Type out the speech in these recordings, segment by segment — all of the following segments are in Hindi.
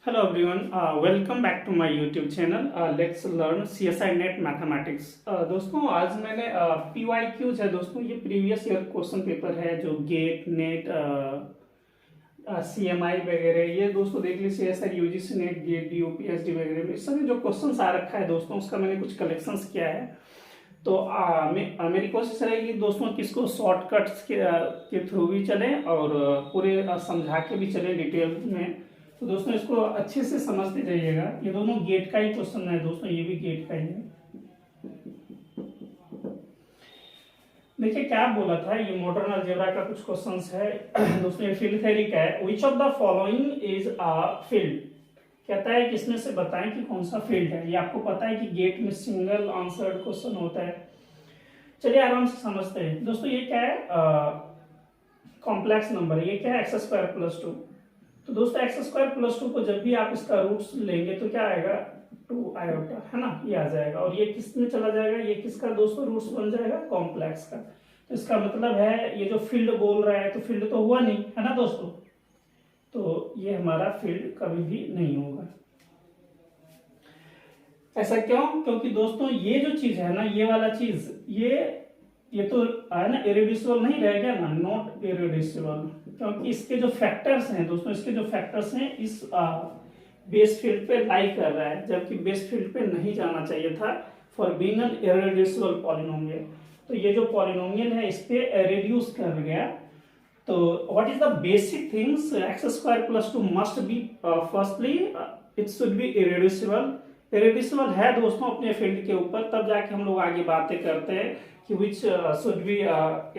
Hello everyone, welcome back to my YouTube channel. Let's learn CSI Net Mathematics. दोस्तों आज मैंने PYQs है दोस्तों, ये प्रीवियस ईयर क्वेश्चन पेपर है जो गेट नेट CMI वगैरह, ये दोस्तों देख लीजिए CSI UGC NET GATE DO PhD वगैरह में इस समय जो क्वेश्चन आ रखा है दोस्तों, उसका मैंने कुछ कलेक्शंस किया है। तो मेरी कोशिश रहेगी दोस्तों कि इसको शॉर्टकट्स के थ्रू भी चले और पूरे समझा के भी चले डिटेल में। तो दोस्तों इसको अच्छे से समझते जाइएगा। ये दोनों गेट का ही क्वेश्चन है दोस्तों, ये भी गेट का ही है। देखिए क्या बोला था, ये मॉडर्न अलजेब्रा का कुछ क्वेश्चंस है दोस्तों। ये फील्ड थ्योरी का है। Which of the following is a field, कहता है कि इसमें से बताएं कि कौन सा फील्ड है। ये आपको पता है कि गेट में सिंगल आंसर्ड क्वेश्चन होता है। चलिए आराम से समझते हैं दोस्तों। ये क्या है, कॉम्प्लेक्स नंबर। ये क्या है, x² + 2। तो दोस्तों x² + 2 को जब भी आप इसका रूट्स लेंगे तो क्या आएगा, 2 आयोटा, है ना, ये आ जाएगा। और ये किस में चला जाएगा, ये किसका दोस्तों रूट्स बन जाएगा, कॉम्प्लेक्स का। तो इसका मतलब है ये जो फील्ड बोल रहा है तो फील्ड तो हुआ नहीं, है ना दोस्तों। तो ये हमारा फील्ड कभी भी नहीं होगा। ऐसा क्यों, क्योंकि दोस्तों ये जो चीज है ना, ये वाला चीज, ये तो है ना इरेड्यूसिबल नहीं रह गया ना, नॉट इरेड्यूसिबल, क्योंकि इसके जो फैक्टर्स हैं दोस्तों, इसके जो फैक्टर्स हैं इस बेस फील्ड पे लाई कर रहा है, जबकि बेस फील्ड पे नहीं जाना चाहिए था for being an irreducible polynomial. तो ये जो पॉलिनोमियल है इस पे रिड्यूस कर गया। तो what is the basic things, x² + 2 must be, firstly it should be irreducible. Irreducible है दोस्तों अपने फील्ड के ऊपर, तब जाके हम लोग आगे बातें करते हैं कि which should be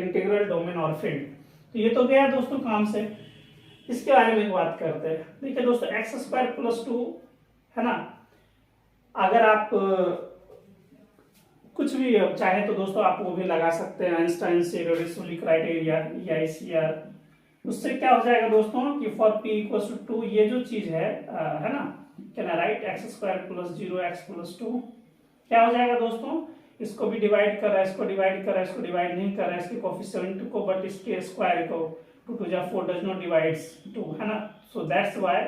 integral domain और फील्ड। तो ये तो गया दोस्तों काम से। इसके बारे में बात करते हैं। देखिए दोस्तों x² + 2 है ना, अगर आप कुछ भी चाहे तो दोस्तों आप वो भी लगा सकते हैं, आइंस्टाइन से इरेड्यूसिबिलिटी क्राइटेरिया या ICR। उससे क्या हो जाएगा दोस्तों कि फॉर p = 2 ये जो चीज है ना, can I right x² + 0x + 2, क्या हो जाएगा दोस्तों, इसको भी डिवाइड कर रहा है, इसको डिवाइड कर रहा है, इसको डिवाइड नहीं कर रहा है, इसके कोफिशिएंट को, बट इसके स्क्वायर को, 2 × 2 = 4 डज नॉट डिवाइड्स 2, है ना। So that's why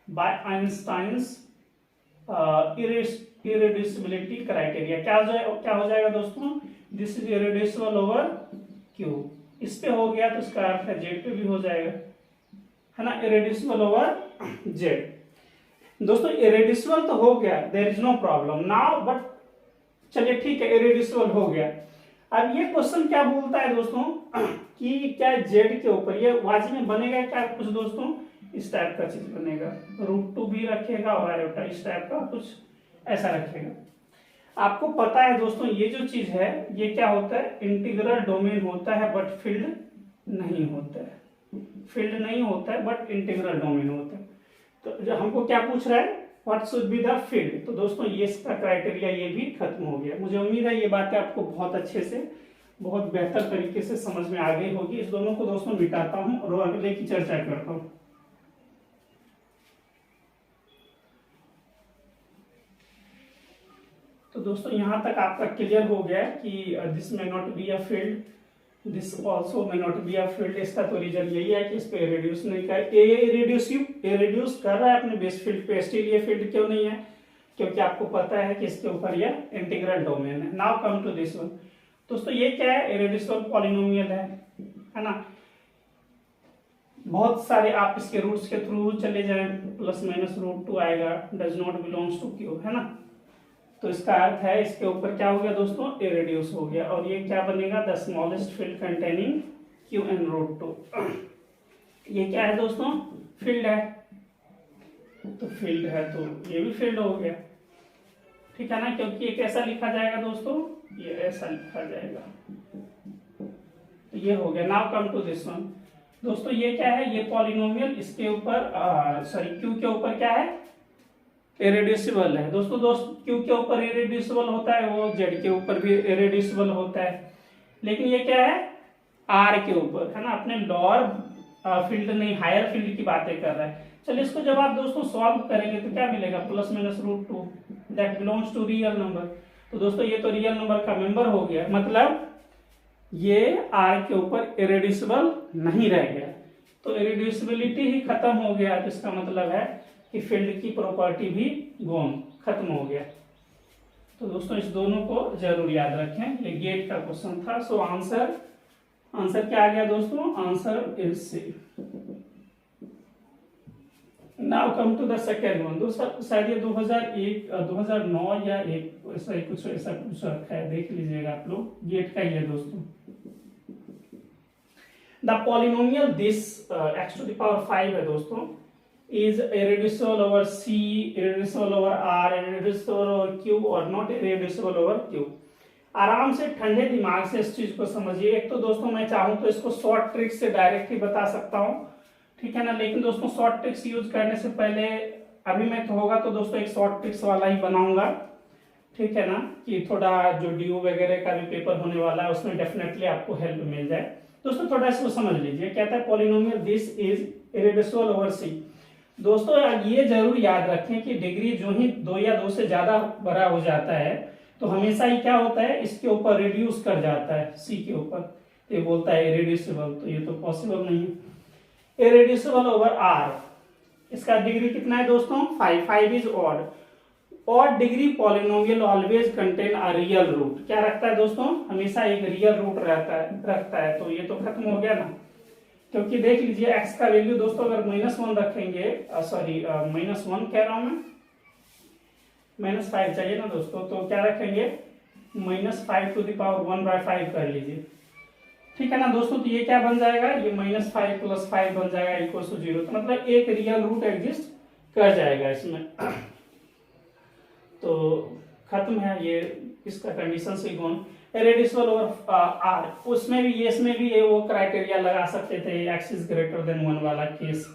by Eisenstein's irreducibility criteria क्या हो जाएगा दोस्तों, this is irreducible over Q। इस पे हो गया तो इसका अर्थ है Z पे भी हो जाएगा, है ना, इरेड्यूसिबल ओवर Z। दोस्तों इरेड्यूसिबल तो हो गया, there is no problem now, but चलिए ठीक है, इरेड्यूसिबल हो गया। अब ये क्वेश्चन क्या बोलता है दोस्तों कि क्या Z के ऊपर ये वाजिब में बनेगा क्या कुछ दोस्तों, इस टाइप का चीज बनेगा, √2 भी रखेगा और आयोटा इस टाइप का कुछ ऐसा रखेगा। आपको पता है दोस्तों ये जो चीज है ये क्या होता है, इंटीग्रल डोमेन होता है बट फील्ड नहीं होता है। फील्ड नहीं होता है बट इंटीग्रल डोमेन होता है। तो जो हमको क्या पूछ रहा है, what should be the field. तो दोस्तों ये इसका क्राइटेरिया ये भी खत्म हो गया। मुझे उम्मीद है ये बातें आपको बहुत अच्छे से, बहुत बेहतर तरीके से समझ में आ गई होगी। इस दोनों को दोस्तों मिटाता हूं और अगले की चर्चा करता हूं। तो दोस्तों यहां तक आपका क्लियर हो गया कि this may not be a field, this also may not be a field. इसका तो रीजन यही है कि इस पे रिड्यूस नहीं कर, रिड्यूस कर रहा है अपने बेस फील्ड पे, स्टिल ये फील्ड क्यों नहीं है, क्योंकि आपको पता है कि इसके ऊपर यह इंटीग्रल डोमेन है। Now come to this one. दोस्तों ये क्या है, इरेड्यूसिबल पॉलिनोमियल है ना। बहुत सारे आप इसके रूट्स के थ्रू चले जाएं, ±√2 आएगा, does not belongs to Q, है ना। तो इसका अर्थ है इसके ऊपर क्या हो गया दोस्तों, इरेड्यूस हो गया। और ये क्या बनेगा, the smallest field containing Q and √2। ये क्या है दोस्तों, फील्ड है। तो फील्ड है तो ये भी फील्ड हो गया, ठीक है ना, क्योंकि ये कैसा लिखा जाएगा दोस्तों, ये ऐसा लिखा जाएगा। तो ये हो गया। Now come to this one. दोस्तों ये क्या है, ये पॉलिनोमियल इसके ऊपर Q के ऊपर क्या है, इरेड्यूसिबल है। दोस्तों Q के ऊपर इरेड्यूसिबल होता है, वो Z के ऊपर भी इरेड्यूसिबल होता है। लेकिन ये क्या है, R के ऊपर, है ना, अपने लोअर फील्ड नहीं हायर फील्ड की बातें कर रहा है। चलिए इसको जब आप दोस्तों सॉल्व करेंगे तो क्या मिलेगा, ±√2 that belongs to real number. तो दोस्तों ये तो रियल नंबर का मेंबर हो गया, मतलब ये R के ऊपर इरेड्यूसिबल नहीं रह गया। तो इरेड्यूसिबिलिटी ही खत्म हो गया। तो इसका मतलब है कि फील्ड की प्रॉपर्टी भी गॉन, खत्म हो गया। तो दोस्तों इस दोनों को जरूर याद रखें, ये गेट का क्वेश्चन था। सो आंसर क्या आ गया दोस्तों? Answer is C. Now come to the second one. दोस्तों शायद ये 2001 2009 या एक ऐसा ही कुछ ऐसा कुछ रखा है, देख लीजिएगा आप लोग, गेट का ही है दोस्तों। The polynomial this x to the power 5 है दोस्तों, is irreducible over c, irreducible over r, irreducible over q और not irreducible over q। आराम से ठंडे दिमाग से इस चीज को समझिए। एक तो दोस्तों मैं चाहूं तो इसको शॉर्ट ट्रिक से डायरेक्ट ही बता सकता हूं, ठीक है ना, लेकिन दोस्तों शॉर्ट ट्रिक्स यूज करने से पहले अभी मैं तो होगा तो दोस्तों एक शॉर्ट ट्रिक्स वाला ही बनाऊंगा, ठीक है ना, कि थोड़ा जो ड्यू वगैरह का भी पेपर होने वाला है उसमें डेफिनेटली आपको हेल्प मिल जाए। दोस्तों थोड़ा इसको समझ लीजिए, कहता है polynomial this is irreducible over C. दोस्तों ये जरूर याद रखें कि डिग्री जो ही 2 या 2 से ज्यादा बड़ा हो जाता है तो हमेशा ही क्या होता है, इसके ऊपर रिड्यूस कर जाता है, सी के ऊपर, ये बोलता है इरेड्यूसिबल, तो ये तो पॉसिबल नहीं है। इरेड्यूसिबल ओवर आर, इसका डिग्री कितना है दोस्तों? 5। 5 is odd. Odd degree polynomial always contain a real root. क्या रखता है दोस्तों? हमेशा एक रियल रूट रखता है। तो ये तो खत्म हो गया ना, क्योंकि देख लीजिए x का वैल्यू दोस्तों अगर -1 रखेंगे, सॉरी -1 कह रहा हूं मैं, -5 चाहिए ना दोस्तों, तो क्या रखेंगे? -5 to the power 1/5 कर लीजिए, ठीक है ना दोस्तों। तो ये क्या बन जाएगा? ये -5 + 5 बन जाएगा इक्वल टू 0। तो मतलब एक रियल रूट एग्जिस्ट कर जाएगा इसमें। तो खत्म है ये इसका कंडीशन से गॉन। इरेड्यूसिबल ओवर आर, उसमें भी इसमें भी ये वो क्राइटेरिया लगा सकते थे, x इज ग्रेटर देन 1 वाला केस।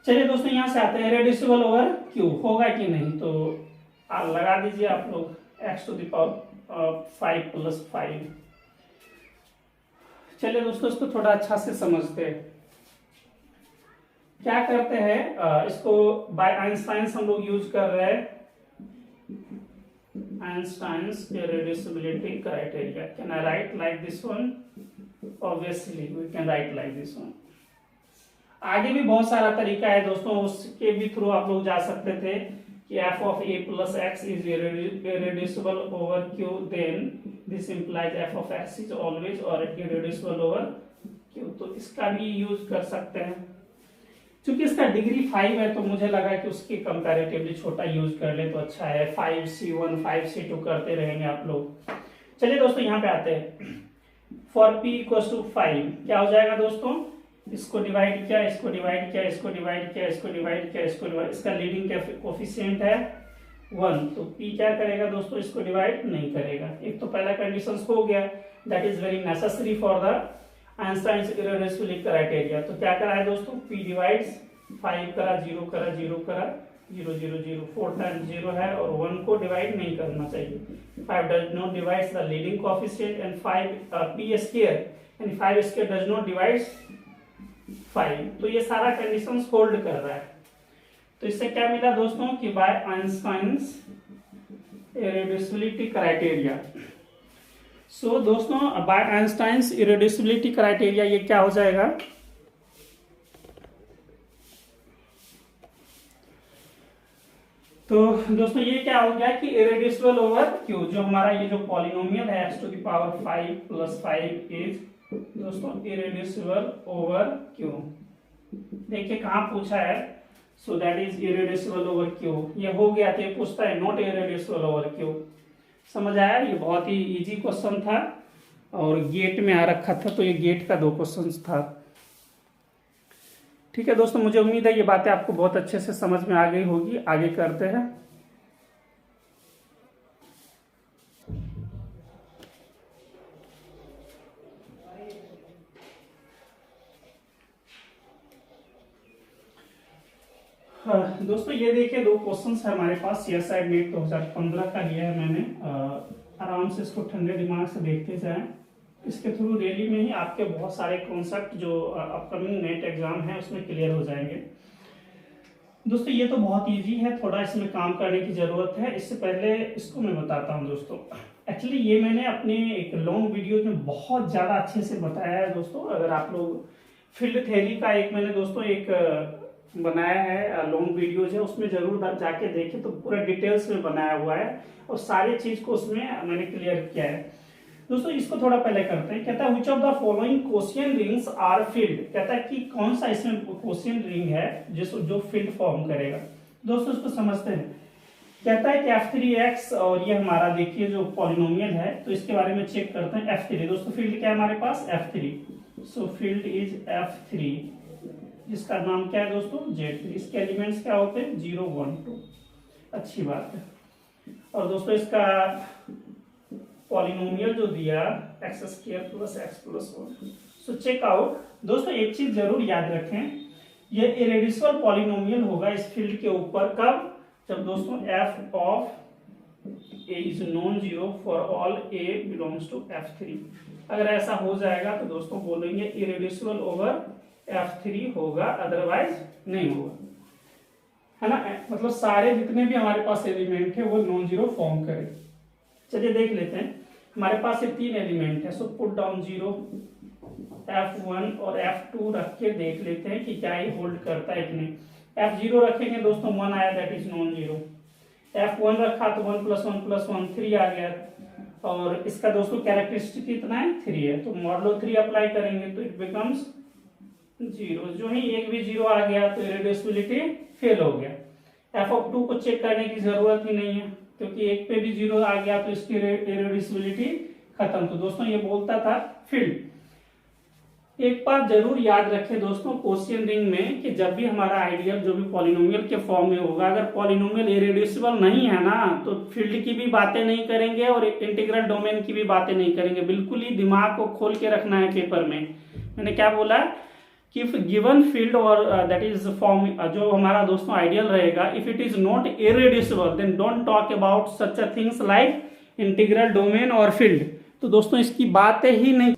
चलिए दोस्तों यहां से आते हैं इरेड्यूसिबल ओवर q, होगा कि नहीं, तो लगा दीजिए आप लोग x to the power 5 + 5। चलिए दोस्तों इसको थोड़ा अच्छा से समझते हैं। क्या करते हैं, इसको बाय आइंस्टाइन हम लोग यूज कर रहे हैं, Einstein's irreducibility criteria. Can I write like this one? Obviously we can write like this one. आगे भी बहुत सारा तरीका है दोस्तों, उसके भी थ्रू आप लोग जा सकते थे कि f of a plus x is irreducible over q, then this implies f of x is always or irreducible over q। तो इसका भी यूज कर सकते हैं। चूंकि इसका डिग्री 5 है तो मुझे लगा कि उसके कंपैरेटिवली छोटा यूज कर ले तो अच्छा है। 5c1 5c2 करते रहेंगे आप लोग। चलिए दोस्तों यहाँ पे आते हैं। फॉर p = 5 क्या हो जाएगा दोस्तों? इसको डिवाइड किया, इसको डिवाइड किया, इसको डिवाइड किया, इसको डिवाइड किया, इसको डिवाइड, इसका लीडिंग कोफिशिएंट है 1, तो p क्या करेगा दोस्तों? इसको डिवाइड नहीं करेगा। एक तो पहला कंडीशन हो गया, that is very necessary for the Einstein's irreducibility criteria. तो क्या करा है दोस्तों? p डिवाइड्स 5 करा, 0 करा, 0 करा, 0 0 0, 4 टाइम्स 0 है और 1 को डिवाइड नहीं करना चाहिए। 5 does not divides the leading coefficient and 5 p square यानी 5 स्क्वायर डज नॉट डिवाइड्स 5। तो ये सारा कंडीशंस होल्ड कर रहा है। तो इससे क्या मिला दोस्तों कि बाय आइंस्टाइन्स इरेड्यूसिबिलिटी क्राइटेरिया। सो दोस्तों बाय आइंस्टाइन्स इरेड्यूसिबिलिटी क्राइटेरिया ये क्या हो जाएगा? तो दोस्तों ये क्या हो गया कि इरेड्यूसिबल ओवर q, जो हमारा ये जो पॉलिनोमियल है x to the power 5 + 5 is दोस्तों इरेड्यूसिबल ओवर q। देखिए कहाँ पूछा है, so that is irreducible over q। ये हो गया तो ये पूछता है नॉट इरेड्यूसिबल ओवर q। समझ आया? ये बहुत ही इजी क्वेश्चन था और गेट में आ रखा था, तो ये गेट का 2 क्वेश्चन था। ठीक है दोस्तों, मुझे उम्मीद है ये बातें आपको बहुत अच्छे से समझ में आ गई होगी। आगे करते हैं। दोस्तों ये देखिए 2 क्वेश्चंस है हमारे पास। CSI नेट 2015 का लिया है मैंने। आराम से इसको ठंडे दिमाग से देखते जाएं। इसके थ्रू रैली में ही आपके बहुत सारे कॉन्सेप्ट जो अपकमिंग नेट एग्जाम है उसमें क्लियर हो जाएंगे। दोस्तों ये तो बहुत इजी है, थोड़ा इसमें काम करने की जरूरत है। इससे पहले इसको मैं बताता हूँ दोस्तों। एक्चुअली ये मैंने अपने एक लॉन्ग वीडियो में बहुत ज़्यादा अच्छे से बताया है दोस्तों। अगर आप लोग फील्ड थ्योरी का एक मैंने दोस्तों एक बनाया है, लॉन्ग वीडियोज है, उसमें जरूर जाके देखें, तो पूरा डिटेल्स में बनाया हुआ है और सारी चीज को उसमें मैंने क्लियर किया है। दोस्तों इसको थोड़ा पहले करते हैं। कहता है which of the following question rings are field, कहता है कि कौन सा इसमें क्वेश्चन रिंग है जो फील्ड फॉर्म करेगा। दोस्तों इसको समझते हैं। कहता है कि f3x और ये हमारा देखिए जो पॉलिनोमियल है, तो इसके बारे में चेक करते हैं। f3 दोस्तों फील्ड क्या है हमारे पास, f3, so field is f3, जिसका नाम क्या है दोस्तों, z3। इसके एलिमेंट्स क्या होते हैं, 0 1 2, अच्छी बात है। और दोस्तों इसका पॉलिनोमियल जो दिया x² + x + 1, so check out. दोस्तों एक चीज जरूर याद रखें, ये इरेड्यूसिबल पॉलिनोमियल होगा इस फील्ड के ऊपर कब, जब दोस्तों f of a is non zero for all a belongs to f3। अगर ऐसा हो जाएगा तो दोस्तों बोलेंगे इरेड्यूसिबल ओवर f3 होगा, अदरवाइज नहीं होगा, है ना। मतलब सारे जितने भी हमारे पास एलिमेंट है वो नॉन जीरो फॉर्म करे। चलिए देख लेते हैं, हमारे पास ये 3 एलिमेंट है, सो पुट डाउन 0, f1 और f2 रख के देख लेते हैं कि क्या ये होल्ड करता है कि नहीं। f0 रखेंगे दोस्तों 1 आया, that is non zero. f1 रखा तो 1 + 1 + 1 3 आ गया, और इसका दोस्तों कैरेक्टरिस्टिक कितना है, 3 है, तो मॉडलो 3 अप्लाई करेंगे तो इट बिकम्स 0। जो ही एक भी 0 आ गया तो इरेड्यूसिबिलिटी फेल हो गया। f(2) को चेक करने की जरूरत ही नहीं है, क्योंकि एक पे भी 0 आ गया तो इसकी इरेड्यूसिबिलिटी खत्म। तो दोस्तों ये बोलता था फील्ड। एक बात जरूर याद रखें दोस्तों क्वेश्चन रिंग में, कि जब भी हमारा आइडियल जो भी पॉलिनोमियल के फॉर्म में होगा, अगर पॉलिनोमियल इरेड्यूसिबल नहीं है ना, तो फील्ड की भी बातें नहीं करेंगे और इंटीग्रल डोमेन की भी बातें नहीं करेंगे। बिल्कुल ही दिमाग को खोल के रखना है पेपर में। मैंने क्या बोला कि इफ गिवन फील्ड और दैट इज फॉर्म, जो हमारा दोस्तों आइडियल रहेगा, if it is not irreducible then don't talk about such a things like integral domain और फील्ड। तो दोस्तों इसकी बातें ही नहीं,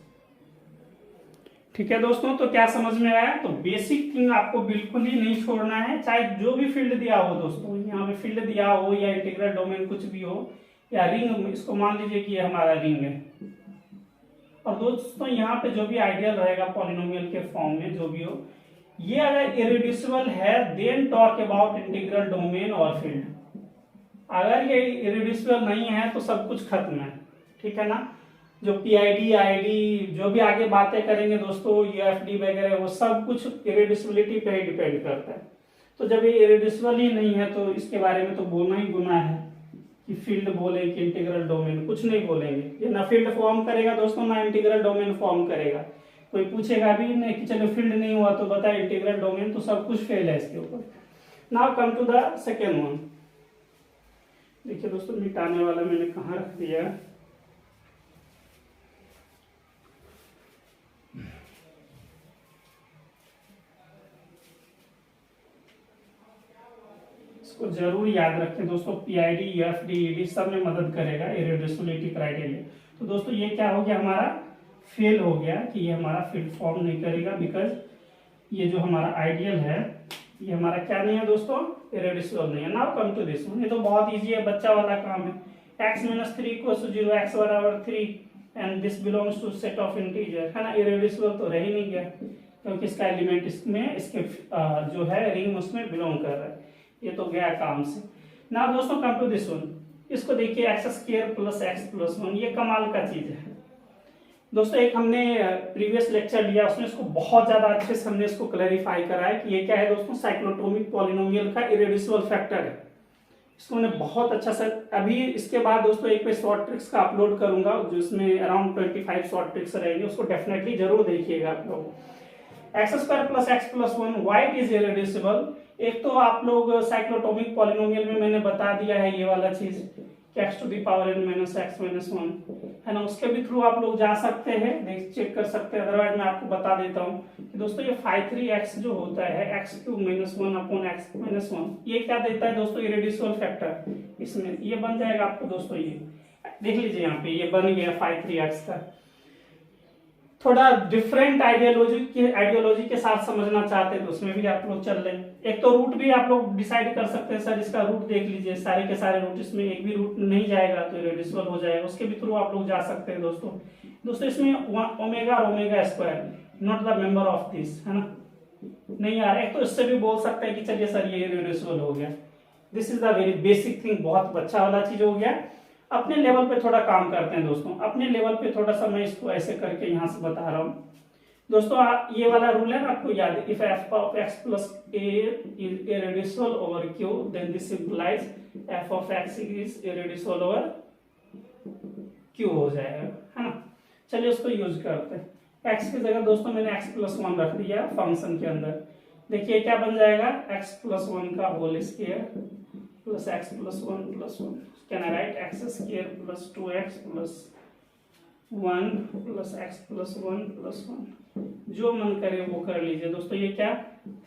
ठीक है दोस्तों। तो क्या समझ में आया, तो बेसिक थिंग आपको बिल्कुल ही नहीं छोड़ना है, चाहे जो भी फील्ड दिया हो दोस्तों, यहाँ पे फील्ड दिया हो या इंटीग्रल डोमेन कुछ भी हो, या रिंग, इसको मान लीजिए कि ये हमारा रिंग है, और दोस्तों यहाँ पे जो भी आइडियल रहेगा पॉलिनोमियल के फॉर्म में जो भी हो, ये अगर इरेड्यूसिबल है then talk about integral domain और फील्ड। अगर ये इरेड्यूसिबल नहीं है तो सब कुछ खत्म है, ठीक है ना। जो पीआईडी आईडी जो भी आगे बातें करेंगे दोस्तों, यूएफडी वगैरह, वो सब कुछ इरेड्यूसिबिलिटी पे ही डिपेंड करता है। तो जब ये इरेड्यूसिबल ही नहीं है तो इसके बारे में तो बोलना ही गुनाह है कि फील्ड बोले कि इंटीग्रल डोमेन, कुछ नहीं बोलेंगे। ये ना फील्ड फॉर्म करेगा दोस्तों, ना इंटीग्रल डोमेन फॉर्म करेगा। कोई पूछेगा भी नहीं कि चलो फील्ड नहीं हुआ तो बताए इंटीग्रल डोमेन, तो सब कुछ फेल है इसके ऊपर। Now come to the second one. देखिए दोस्तों मिटाने वाला मैंने कहाँ रख दिया, इसको जरूर याद रखें दोस्तों। पीआईडी यूएफडी ईडी सब में मदद करेगा इरेड्यूसिबिलिटी क्राइटेरिया। तो दोस्तों ये क्या हो गया, हमारा फेल हो गया कि ये हमारा फील्ड फॉर्म नहीं करेगा, बिकॉज ये जो हमारा आइडियल है ये हमारा क्या नहीं है दोस्तों, इरेड्यूसिबल नहीं है। Now come to this one, ये तो बहुत इजी है, बच्चा वाला काम है। x - 3 = 0, x = 3 and this belongs to set of integer, है ना। इरेड्यूसिबल तो रह ही नहीं गया, क्योंकि इसका एलिमेंट इसमें इसके जो है रिंग उसमें बिलोंग कर रहा है, ये तो गया काम से। ना दोस्तों कम टू दिस वन, इसको देखिए x² + x + 1, ये कमाल का चीज है दोस्तों। एक हमने प्रीवियस लेक्चर लिया, उसमें इसको बहुत ज्यादा अच्छे से हमने इसको क्लैरिफाई करा है कि ये क्या है दोस्तों, साइक्लोटोमिक पॉलिनोमियल का इरेड्यूसिबल फैक्टर है। इसको मैंने बहुत अच्छा से, अभी इसके बाद दोस्तों एक पे शॉर्ट ट्रिक्स का अपलोड करूंगा, जिसमें अराउंड 25 शॉर्ट ट्रिक्स रहेंगे, उसको डेफिनेटली जरूर देखिएगा आप लोग। x² + x + 1 why it is irreducible. एक तो आप लोग साइक्लोटोमिक पॉलिनोमियल में मैंने बता दिया है ये वाला चीज, x⁻n - x - 1, है ना। उसके भी थ्रू आप लोग जा सकते हैं, चेक कर सकते हैं, अदरवाइज मैं आपको बता देता हूँ कि दोस्तों ये φ3x जो होता है x³ - 1/x - 1, ये क्या देता है दोस्तों, इरेड्यूसिबल फैक्टर। इसमें ये बन जाएगा आपको दोस्तों, ये देख लीजिए यहाँ पे ये बन गया φ3x का। थोड़ा डिफरेंट आइडियोलॉजी के साथ समझना चाहते हैं तो उसमें भी आप लोग चल रहे हैं। एक तो रूट भी आप लोग डिसाइड कर सकते हैं, सर इसका रूट देख लीजिए, सारे के सारे रूट, इसमें एक भी रूट नहीं जाएगा तो इरेड्यूसिबल हो जाएगा, उसके भी थ्रू आप लोग जा सकते हैं दोस्तों। इसमें ओमेगा और omega square not the member of this, है ना। नहीं आ रहा है तो इससे भी बोल सकते हैं कि चलिए सर ये इरेड्यूसिबल हो गया। This is the very basic thing, बहुत अच्छा वाला चीज हो गया। अपने लेवल पे थोड़ा काम करते हैं दोस्तों, अपने लेवल पे थोड़ा सा मैं इसको ऐसे करके यहाँ से बता रहा हूँ दोस्तों। ये वाला रूल है ना आपको याद है, if F of X plus A is irreducible over Q then this implies F of X is irreducible over Q हो जाएगा, है ना। चलिए उसको यूज करते हैं। एक्स की जगह दोस्तों मैंने एक्स प्लस वन रख दिया फंक्शन के अंदर। देखिए क्या बन जाएगा, एक्स प्लस वन का whole square plus X plus one plus one. Can I write X square plus 2x plus 1 plus X plus 1 plus 1। जो मन करे वो कर लीजिए दोस्तों। ये क्या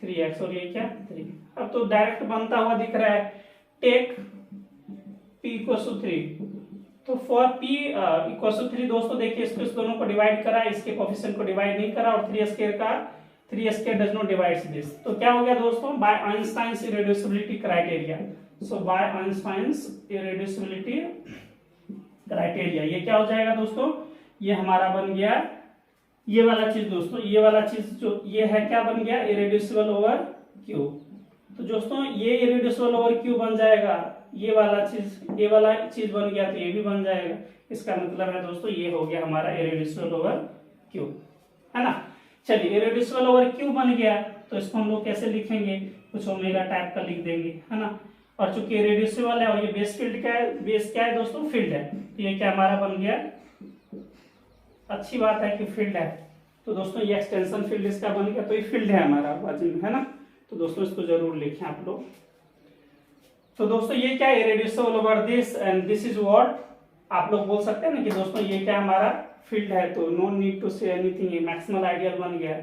3x और ये क्या 3। अब तो डायरेक्ट बनता हुआ दिख रहा है, टेक p इक्वल टू 3। तो फॉर p इक्वल टू 3 दोस्तों देखिए इसको इस दोनों को डिवाइड करा, इसके कोफिशिएंट को डिवाइड नहीं करा, और 3 स्क्वायर का 3 square does not divides this. तो क्या हो गया दोस्तों, बाय आइंस्टाइन्स इरेड्यूसिबिलिटी क्राइटेरिया। सो बाय आइंस्टाइन्स इरेड्यूसिबिलिटी क्राइटेरिया ये क्या हो जाएगा दोस्तों, ये हमारा बन गया ये वाला चीज दोस्तों। ये वाला चीज जो ये है क्या बन गया, इरेड्यूसिबल ओवर क्यू। तो दोस्तों ये इरेड्यूसिबल ओवर क्यू बन जाएगा, ये वाला चीज बन गया तो ये भी बन जाएगा। इसका मतलब है दोस्तों ये हो गया हमारा इरेड्यूसिबल ओवर क्यू, है ना। चलिए इरेड्यूसिबल ओवर क्यू बन गया तो इसको हम लोग कैसे लिखेंगे, कुछ ओमेगा टाइप का लिख देंगे, है ना। और चूंकि इरेड्यूसिबल है और ये बेस फील्ड क्या है, बेस क्या है दोस्तों, फील्ड है, तो ये क्या हमारा बन गया, अच्छी बात है कि फील्ड है। तो दोस्तों ये एक्सटेंशन फील्ड इसका बन गया, तो ये फील्ड है हमारा बाजू में, है ना। तो दोस्तों इसको जरूर लिखें आप लोग। तो दोस्तों ये क्या है, irreducible over this and this is what. आप लोग बोल सकते हैं ना कि दोस्तों ये क्या हमारा फील्ड है, तो no need to say anything, ये मैक्सिमल आइडियल बन गया।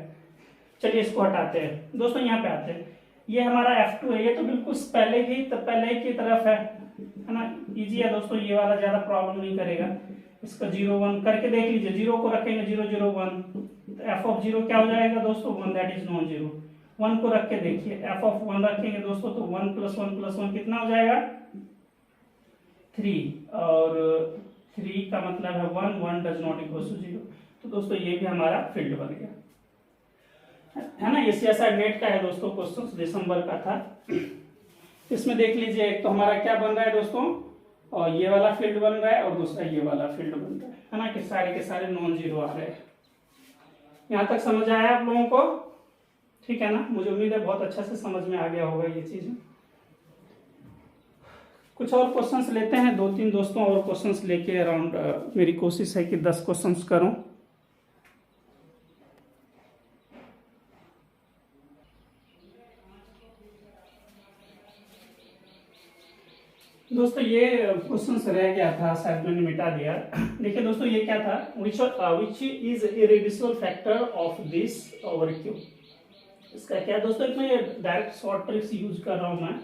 चलिए इसको हटाते हैं दोस्तों, यहाँ पे आते हैं। ये हमारा F2 है, ये तो बिल्कुल पहले की तरफ है ना। इजी है दोस्तों, ये वाला ज्यादा प्रॉब्लम नहीं करेगा। इसका 0 1 करके देख लीजिए, 0 को रखेंगे 0 0 1, तो f ऑफ 0 क्या हो जाएगा दोस्तों, 1 दैट इज नॉन जीरो। 1 को रख के देखिए, f ऑफ 1 रखेंगे दोस्तों तो 1 प्लस 1 प्लस 1 कितना हो जाएगा 3, और 3 का मतलब है 1, 1 डज नॉट इक्वल टू 0। तो दोस्तों ये भी हमारा फील्ड बन गया, है ना। ये सीएसआर नेट का है दोस्तों, क्वेश्चन दिसंबर का था। इसमें देख लीजिए, एक तो हमारा क्या बन रहा है दोस्तों, और ये वाला फील्ड बन रहा है, और दूसरा ये वाला फील्ड बन रहा है ना, कि सारे के सारे नॉन जीरो आ रहे हैं। यहाँ तक समझ आया आप लोगों को, ठीक है ना। मुझे उम्मीद है बहुत अच्छा से समझ में आ गया होगा ये चीज। कुछ और क्वेश्चंस लेते हैं, 2-3 दोस्तों और क्वेश्चंस लेके अराउंड मेरी कोशिश है कि 10 क्वेश्चंस करूं। दोस्तों ये क्वेश्चन रह गया था, शायद मैंने मिटा दिया। देखिए दोस्तों ये क्या था, which is irreducible factor of this over Q. इसका क्या दोस्तों, मैं डायरेक्ट शॉर्ट ट्रिक्स यूज कर रहा हूँ मैं।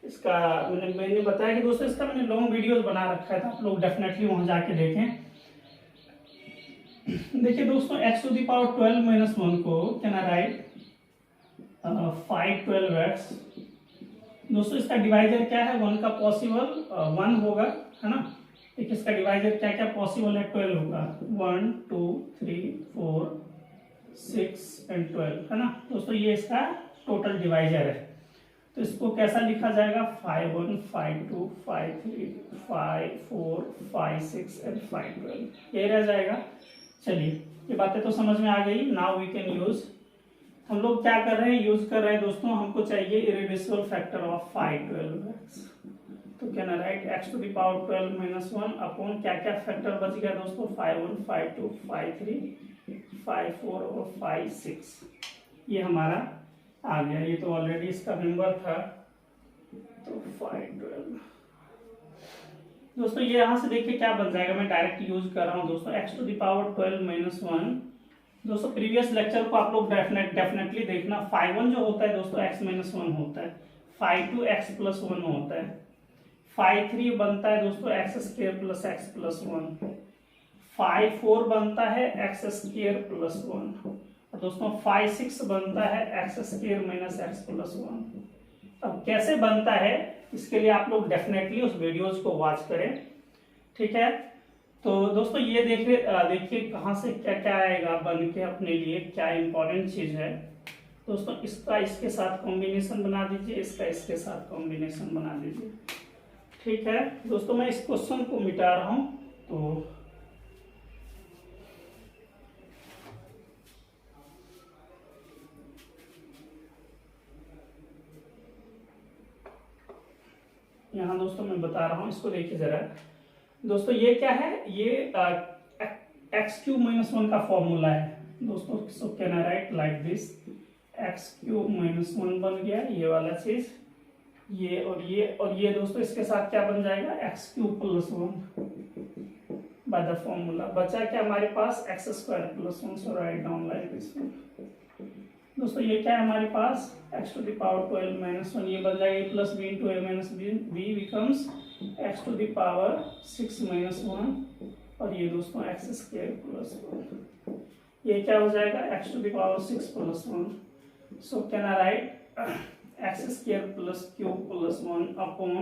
इसका मैंने बताया कि दोस्तों इसका मैंने लॉन्ग वीडियोस बना रखा है, आप लोग डेफिनेटली वहां जाके देखें। देखिए दोस्तों x to the power 12 minus 1 को कैन आई राइट 5 12x। दोस्तों इसका डिवाइजर क्या है, 1 का पॉसिबल 1 होगा, है ना। एक इसका डिवाइजर क्या क्या पॉसिबल है, 12 होगा, 1 2 3 4 6 एंड 12, है ना। दोस्तों ये इसका टोटल डिवाइजर है। तो इसको कैसा लिखा जाएगा, 5 1 5 2 5 3 5 4 5 6 एंड 5 12, ये रह जाएगा। चलिए ये बातें तो समझ में आ गई। नाउ वी कैन यूज, हम लोग क्या कर रहे हैं, यूज कर रहे हैं दोस्तों, हमको चाहिए इरेड्यूसिबल फैक्टर ऑफ 5 12x। तो can I write x to the power 12 minus 1 upon क्या क्या फैक्टर बच गया दोस्तों, 5 1 5 2 5 3 5 4 और 5 6, ये हमारा आ गया। ये तो ऑलरेडी इसका मेंबर था, तो 5 12 दोस्तों ये यहाँ से देखिए क्या बन जाएगा, मैं डायरेक्ट यूज कर रहा हूँ दोस्तों, x to the power 12 minus 1। दोस्तों प्रीवियस लेक्चर को आप लोग डेफिनेटली देखना। 5 1 जो होता है दोस्तों x माइनस 1 होता है, 5 2 x प्लस 1 होता है, 5 3 बनता है दोस्तों x square plus x plus 1, 5 4 बनता है x स्क्वायर प्लस 1, और दोस्तों 5 6 बनता है x square minus x plus 1। अब कैसे बनता है, इसके लिए आप लोग डेफिनेटली उस वीडियोज को वॉच करें, ठीक है। तो दोस्तों ये देखिए कहाँ से क्या क्या आएगा बन के अपने लिए, क्या इंपॉर्टेंट चीज है। दोस्तों इसका इसके साथ कॉम्बिनेशन बना दीजिए, इसका इसके साथ कॉम्बिनेशन बना दीजिए। ठीक है दोस्तों, मैं इस क्वेश्चन को मिटा रहा हूं। तो यहाँ दोस्तों मैं बता रहा हूं, इसको देखिए जरा। दोस्तों ये क्या है, ये एक्स क्यूब माइनस वन का फॉर्मूला है दोस्तों। सो can I right like this, x cube minus one बन गया ये वाला चीज, ये और ये दोस्तों इसके साथ क्या बन जाएगा, X cube plus one by the formula. बचा क्या हमारे पास, X square plus one. So write down like this. दोस्तों ये क्या है हमारे पास, x to the power 12 minus one, ये बन जाएगा a plus B into A minus B becomes x to the power 6 minus one, और ये दोस्तों एक्स स्क्वायर प्लस वन, ये क्या हो जाएगा, x to the power 6 plus one. So can I write X square plus cube plus one upon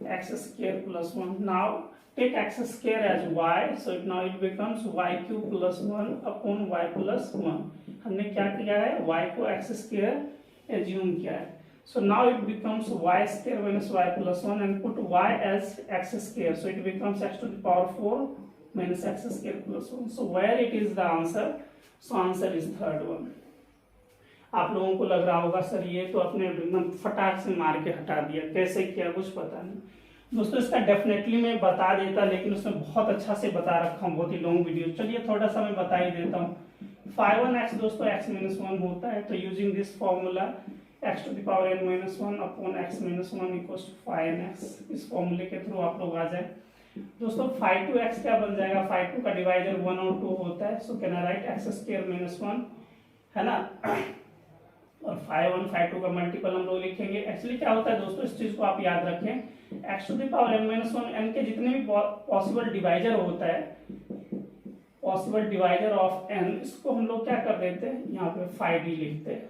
X square plus one. Now take x square as y, so now it becomes y cube plus 1 upon y plus 1। हमने क्या किया है, y को x square assume किया है। So now it becomes y square minus y plus 1 and put y as x square, so it becomes x to the power 4 minus x square plus 1। So where it is the answer? So answer is third one। आप लोगों को लग रहा होगा सर ये तो अपने एकदम फटाक से मार के हटा दिया, कैसे किया कुछ पता नहीं। दोस्तों इसका डेफिनेटली मैं बता देता, लेकिन उसमें बहुत अच्छा से बता रखा हूँ, बहुत ही लॉन्ग वीडियो। चलिए थोड़ा सा मैं बता ही देता हूँ। 5(1)x दोस्तों x माइनस वन होता है, तो using this formula x to the power n minus one upon x minus one equals to 5(x), इस फॉर्मूले के थ्रू आप लोग आ जाए। दोस्तों 5(2)x क्या बन जाएगा, 5(2) का डिवाइजर 1 और 2 होता है। सो can I write X square minus one, है ना, और 5(1) 5(2) का मल्टीपल हम लोग लिखेंगे। एक्चुअली क्या होता है दोस्तों, इस चीज को आप याद रखें, x to the power n minus one, n के जितने भी पॉसिबल डिवाइजर होता है, पॉसिबल डिवाइजर ऑफ n, इसको हम लोग क्या कर देते हैं, यहाँ पे 5d लिखते हैं,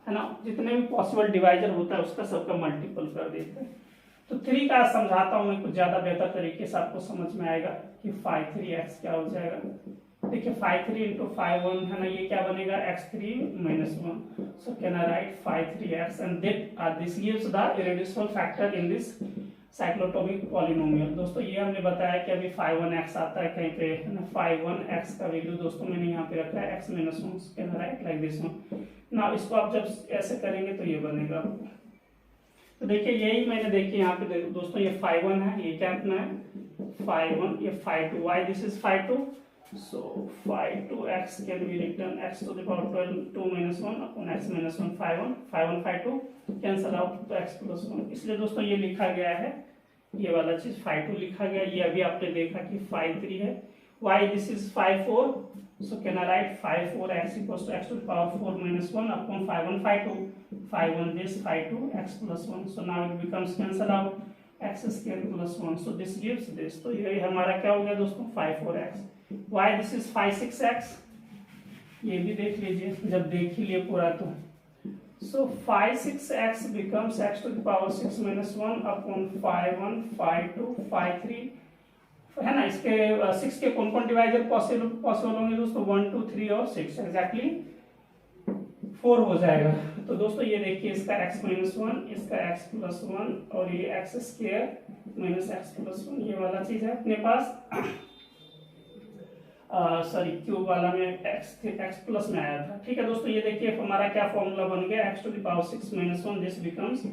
है ना। जितने भी पॉसिबल डिवाइजर होता है उसका सबका मल्टीपल कर देते हैं। तो 3 का समझाता हूँ मैं कुछ ज्यादा बेहतर तरीके से, आपको समझ में आएगा कि 5(3)x क्या हो जाएगा। देखिए 5(3) इंटू 5(1) है ना, ये क्या बनेगा, x3 minus one. So can I write 5(3)x and this gives the irreducible factor in this cyclotomic polynomial. दोस्तों ये हमने बताया कि अभी 5(1)x आता है कहीं पे, है ना। 5(1)x का वैल्यू दोस्तों मैंने यहाँ पे रखा है x minus one. Can I right like this one. ना इसको आप जब ऐसे करेंगे तो ये बनेगा। तो देखिए यही मैंने देखिए यहाँ पे दोस्तों, ये 5(1) है, ये क्या अपना है 5(1), ये 5(2), why this is 5(2). So 5(2)x can be written x to the power 12 2 minus 1 upon x minus 1 5(1), 5(1) 5(2) cancel out to x plus 1। इसलिए दोस्तों ये लिखा गया है, ये वाला चीज 5(2) लिखा गया। ये अभी आपने देखा कि 5(3) है, y this is 5(4). So can I write 5(4)x equals to x to the power 4 minus 1 upon 5(1) 5(2), 5(1) this 5(2) x plus 1। So now it becomes cancel out x square plus 1। So this gives this। तो ये हमारा क्या हो गया दोस्तों, 5(4)x। y this is 5(6)x, ये भी देख लीजिए जब देख ही लिए पूरा तो। so 5(6)x becomes x to the power 6 minus 1 upon 5(1), 5(2), 5(3), है ना। इसके 6 के कौन कौन डिवाइजर पॉसिबल होंगे दोस्तों, 1 2 3 और 6, एग्जैक्टली 4 हो जाएगा। तो दोस्तों ये देखिए इसका x माइनस वन, इसका x प्लस वन, और ये x square minus x plus one, ये वाला चीज है अपने पास। सॉरी क्यूब वाला में x प्लस में आया था। ठीक है दोस्तों, ये देखिए हमारा क्या फॉर्मूला बन गया, x to the power 6 minus one, this becomes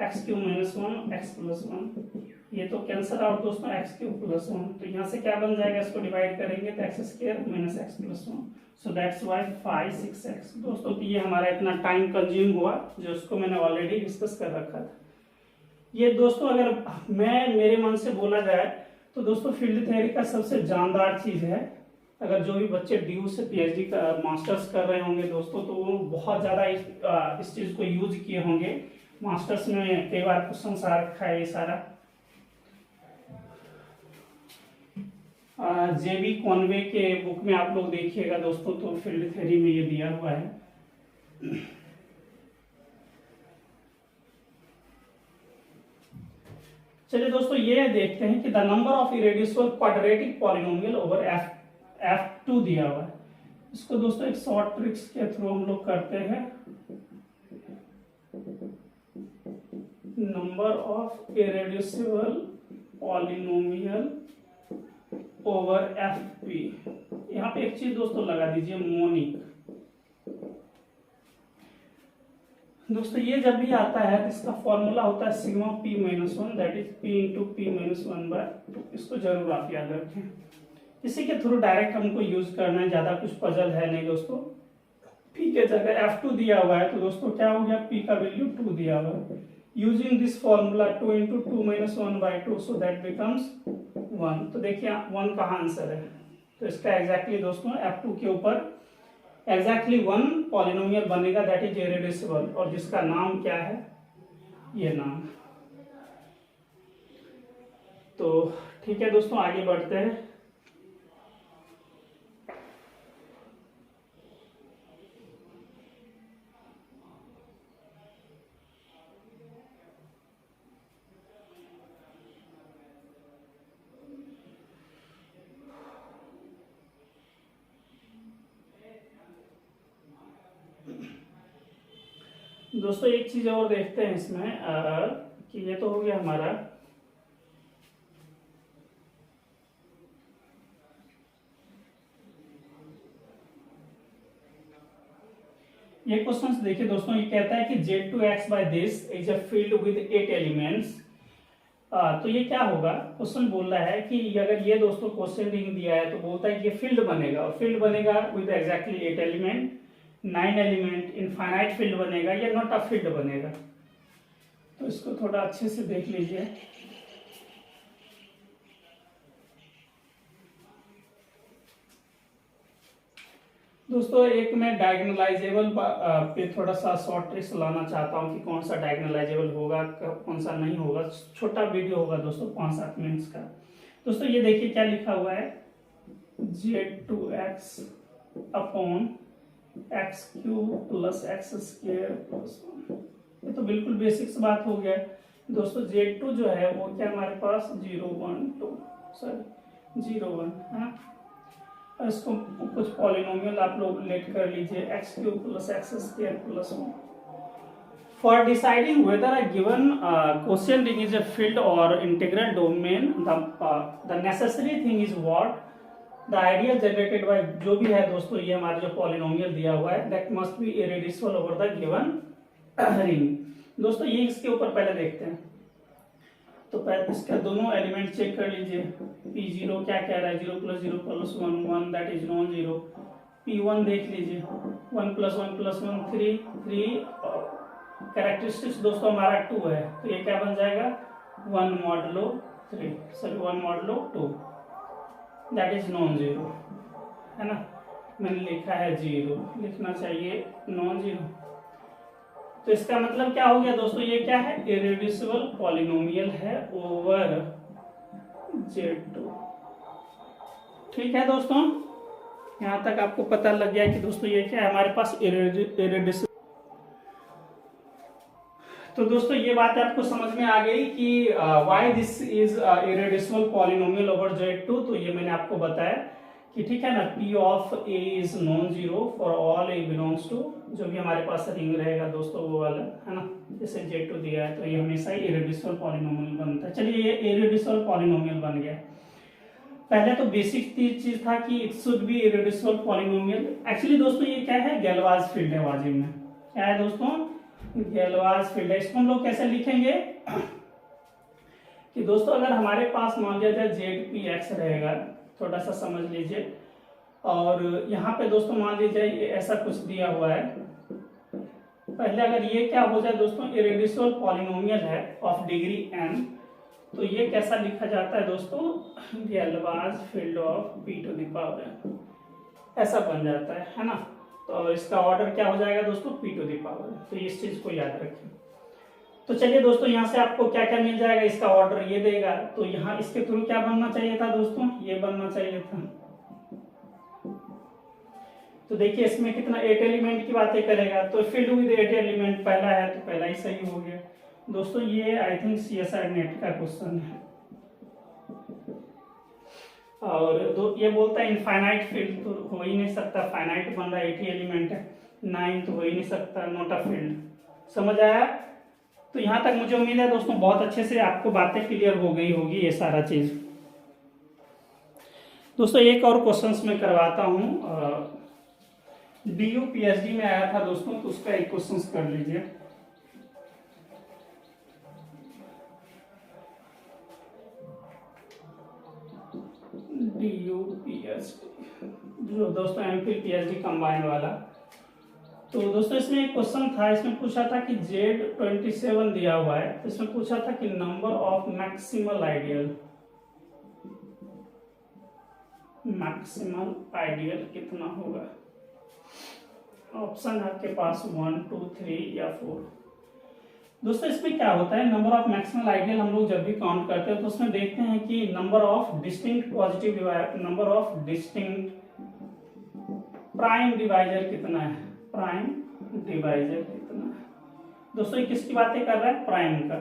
X cube minus one X plus one. ये तो कैंसल आउट दोस्तों, एक्स क्यूब प्लस वन, तो यहाँ से क्या बन जाएगा, इसको डिवाइड करेंगे तो x square minus x plus one. So that's why 5(6)x। दोस्तों तो ये हमारा इतना टाइम कंज्यूम हुआ जो उसको मैंने ऑलरेडी डिस्कस कर रखा था। ये दोस्तों अगर मेरे मन से बोला जाए तो दोस्तों फील्ड थ्योरी का सबसे जानदार चीज है। अगर जो भी बच्चे ड्यू से पीएचडी का मास्टर्स कर रहे होंगे दोस्तों, तो वो बहुत ज़्यादा इस चीज़ को यूज किए होंगे। मास्टर्स में कई बार क्वेश्चन आ रखा है ये सारा। जेबी कॉनवे के बुक में आप लोग देखिएगा दोस्तों, तो फील्ड थ्योरी में ये दिया हुआ है। चलिए दोस्तों ये देखते हैं कि the number of irreducible quadratic polynomial over F2 दिया हुआ है। इसको दोस्तों एक शॉर्ट ट्रिक्स के थ्रू हम लोग करते हैं। Number of irreducible polynomial over F P. यहाँ पे एक चीज दोस्तों लगा दीजिए, मोनिक। दोस्तों ये जब भी आता है तो इसका फॉर्मूला होता है sigma P minus one, that is P into P minus one by two. इसको जरूर आप याद रखें, इसी के थ्रू डायरेक्ट हमको यूज करना है, ज्यादा कुछ पजल है नहीं दोस्तों। पी के जगह F2 दिया हुआ है तो दोस्तों क्या हो गया, पी का वैल्यू 2 दिया हुआ है। Using this formula 2 into two minus one by two, so that becomes 1। तो देखिए 1 कहाँ आंसर है, तो इसका एग्जैक्टली दोस्तों F2 के ऊपर एग्जैक्टली 1 पॉलिनोमियल बनेगा, दैट इज इरेड्यूसिबल, और जिसका नाम क्या है, ये नाम। तो ठीक है दोस्तों, आगे बढ़ते हैं। दोस्तों एक चीज और देखते हैं इसमें कि ये तो हो गया हमारा, ये क्वेश्चन देखिए दोस्तों, ये कहता है कि Z2X by this is a field with 8 elements। तो ये क्या होगा, क्वेश्चन बोल रहा है कि अगर ये दोस्तों क्वेश्चन रिंग दिया है तो बोलता है कि ये फील्ड बनेगा, और फील्ड बनेगा with exactly 8 element, 9 element, infinite field बनेगा या नॉट अ फील्ड बनेगा। तो इसको थोड़ा अच्छे से देख लीजिए। दोस्तों एक मैं डायगोनलाइजेबल पे थोड़ा सा शॉर्ट ट्रिक्स लाना चाहता हूँ कि कौन सा डायगोनलाइजेबल होगा, कौन सा नहीं होगा। छोटा वीडियो होगा दोस्तों 5-7 मिनट्स का। दोस्तों ये देखिए क्या लिखा हुआ है, Z2X upon x cube plus X square plus 1। ये तो बिल्कुल बेसिक्स बात हो गया दोस्तों। Z2 जो है वो क्या हमारे पास 0 1 2 सॉरी 0 1 है ना। इसको कुछ पॉलिनोमियल आप लोग लेट कर लीजिए, X cube plus X square plus 1। For deciding whether a given quotient ring is a field और integral domain, the necessary thing is what, the ideal generated by, जो भी है दोस्तों ये हमारा जो पॉलिनोमियल दिया हुआ है, that must be irreducible over the given ring. दोस्तों ये इसके ऊपर पहले देखते हैं। तो पहले इसका दोनों एलिमेंट चेक कर लीजिए। P0 क्या कह रहा है, 0 plus 0 plus 1 1, that is non zero. P1 देख लीजिए, 1 प्लस 1 प्लस 1 3 3, कैरेक्टरिस्टिक्स दोस्तों हमारा 2 है, तो ये क्या बन जाएगा 1 modulo 3 sorry 1 modulo 2, that is non zero, है ना। मैंने लिखा है 0, लिखना चाहिए नॉन जीरो। तो इसका मतलब क्या हो गया दोस्तों, ये क्या है, इरेड्यूसिबल पॉलिनोमियल है ओवर Z2। ठीक है दोस्तों, यहां तक आपको पता लग गया कि दोस्तों ये क्या है हमारे पास इरेड्यूसिबल। तो दोस्तों ये बात आपको समझ में आ गई कि why this is irreducible polynomial over Z2। तो ये मैंने आपको बताया कि ठीक है ना, P of A is non zero for all A belongs to, जो भी हमारे पास रिंग रहेगा दोस्तों वो वाला, है ना। जैसे Z2 दिया है तो ये हमेशा ही इरेड्यूसिबल पॉलिनोमियल बनता है। चलिए ये इरेड्यूसिबल पॉलिनोमियल बन गया। पहले तो बेसिक चीज था कि it should be irreducible polynomial. Actually दोस्तों ये क्या है, गैलवाज फील्ड है वाजिब में। क्या है दोस्तों, गैलवाज फील्ड है। इसको हम लोग कैसे लिखेंगे कि दोस्तों अगर हमारे पास मान लिया जाए ZPX रहेगा, थोड़ा सा समझ लीजिए, और यहाँ पे दोस्तों मान लीजिए ऐसा कुछ दिया हुआ है। पहले अगर ये क्या हो जाए दोस्तों, इरेड्यूसिबल पॉलिनोमियल है ऑफ डिग्री n, तो ये कैसा लिखा जाता है दोस्तों, Galois field of p to the power n, ऐसा बन जाता है ना। तो इसका ऑर्डर क्या हो जाएगा दोस्तों, p टू द पावर। तो इस चीज को याद रखिए। तो चलिए दोस्तों यहाँ से आपको क्या क्या मिल जाएगा, इसका ऑर्डर ये देगा, तो यहाँ इसके थ्रू क्या बनना चाहिए था दोस्तों, ये बनना चाहिए था। तो देखिए इसमें कितना 8 एलिमेंट की बातें करेगा, तो फील्ड विद 8 एलिमेंट पहला है तो पहला ही सही हो गया दोस्तों। ये आई थिंक CSR नेट का क्वेश्चन है। और ये बोलता है इनफाइनाइट फील्ड, तो हो ही नहीं सकता, फाइनाइट बन रहा है, 80 एलिमेंट है, 9 तो हो ही नहीं सकता, नॉट अ फील्ड। समझ आया। तो यहाँ तक मुझे उम्मीद है दोस्तों बहुत अच्छे से आपको बातें क्लियर हो गई होगी ये सारा चीज़। दोस्तों एक और क्वेश्चंस मैं करवाता हूँ, DU PhD में आया था दोस्तों, तो उसका एक क्वेश्चंस कर लीजिए। DU PhD जो दोस्तों MPhil PhD कंबाइन वाला। तो दोस्तों इसमें एक क्वेश्चन था, इसमें पूछा था कि Z27 दिया हुआ है, तो इसमें पूछा था कि नंबर ऑफ मैक्सिमल आइडियल कितना होगा। ऑप्शन है आपके पास 1, 2, 3 या 4। दोस्तों इसमें क्या होता है, नंबर ऑफ मैक्सिमल आइडियल हम लोग जब भी काउंट करते हैं तो उसमें देखते हैं कि number of distinct positive number of distinct prime divisor कितना है, प्राइम डिवाइजर कितना है। दोस्तों ये किसकी बातें कर रहा है, प्राइम का।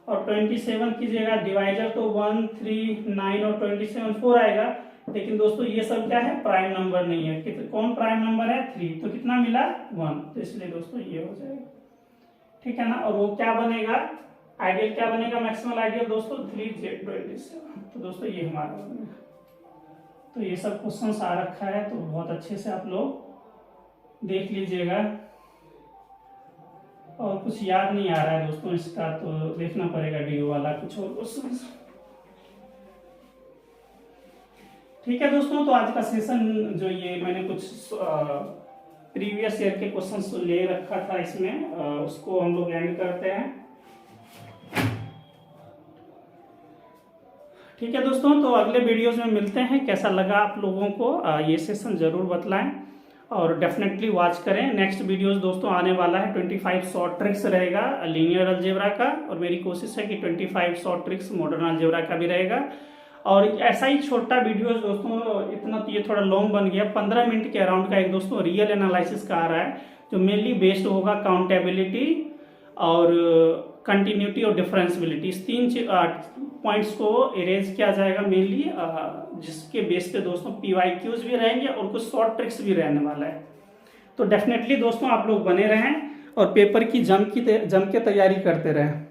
और 27 की जगह डिवाइजर तो 1, 3, 9 और 27 4 आएगा, लेकिन दोस्तों ये सब क्या है, प्राइम नंबर नहीं है। कौन प्राइम नंबर है, 3, तो कितना मिला 1, तो इसलिए दोस्तों ये हो जाएगा, ठीक है ना। और वो क्या बनेगा, आइडियल क्या बनेगा, मैक्सिमल आइडियल दोस्तों 3Z27। तो दोस्तों ये हमारा बनेगा। तो ये सब क्वेश्चन आ रखा है, तो बहुत अच्छे से आप लोग देख लीजिएगा। और कुछ याद नहीं आ रहा है दोस्तों इसका, तो देखना पड़ेगा DU वाला कुछ और क्वेश्चन। ठीक है दोस्तों, तो आज का सेशन जो ये मैंने कुछ प्रीवियस ईयर के क्वेश्चंस ले रखा था इसमें, उसको हम लोग एंड करते हैं। ठीक है दोस्तों, तो अगले वीडियोस में मिलते हैं। कैसा लगा आप लोगों को ये सेशन जरूर बतलाएं और डेफिनेटली वॉच करें। नेक्स्ट वीडियोस दोस्तों आने वाला है 25 शॉर्ट ट्रिक्स रहेगा लीनियर अलजेब्रा का, और मेरी कोशिश है कि 25 शॉर्ट ट्रिक्स मॉडर्न अलजेब्रा का भी रहेगा। और ऐसा ही छोटा वीडियोस दोस्तों, इतना तो ये थोड़ा लॉन्ग बन गया, 15 मिनट के अराउंड का एक दोस्तों रियल एनालिसिस का आ रहा है, जो मेनली बेस्ड होगा काउंटेबिलिटी और कंटिन्यूटी और डिफरेंसिबिलिटी। इस 3 पॉइंट्स को इरेज किया जाएगा मेनली, जिसके बेस पे दोस्तों PYQs भी रहेंगे और कुछ शॉर्ट ट्रिक्स भी रहने वाला है। तो डेफिनेटली दोस्तों आप लोग बने रहें और पेपर की जम के तैयारी करते रहें।